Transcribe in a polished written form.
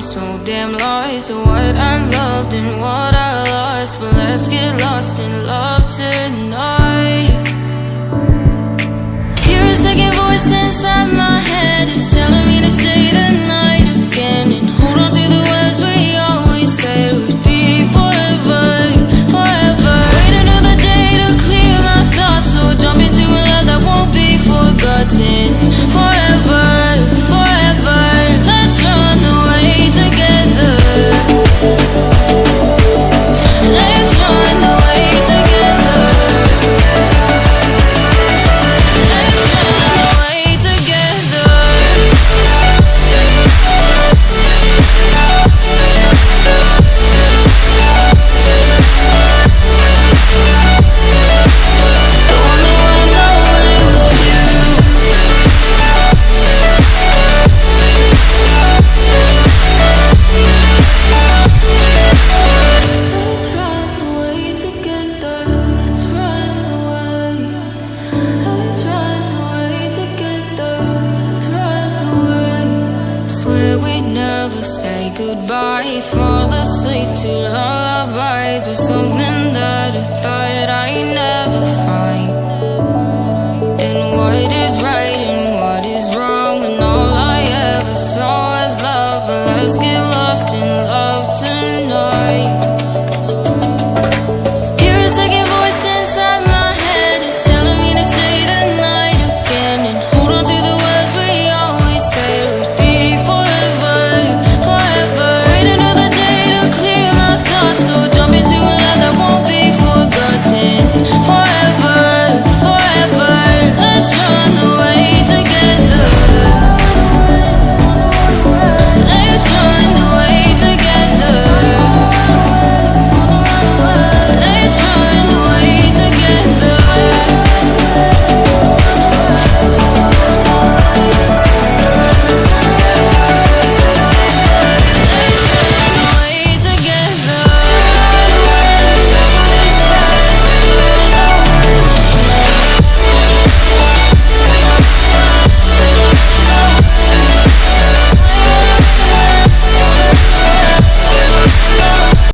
so damn lost to what I loved and what I lost. But let's get lost in love tonight. Hear a second voice inside my head, it's telling me to stay the night again and hold on to the words we always said would be forever, forever. Wait another day to clear my thoughts, so jump into a love that won't be forgotten. Forever, forever, let's run away together. Let's run away together. Let's run away together. Don't know I'm away with you. Let's run away together. Let's run away. Let's run away together. Let's run away. Swear we'd never say goodbye. Fall asleep to lullabies with something that I thought I never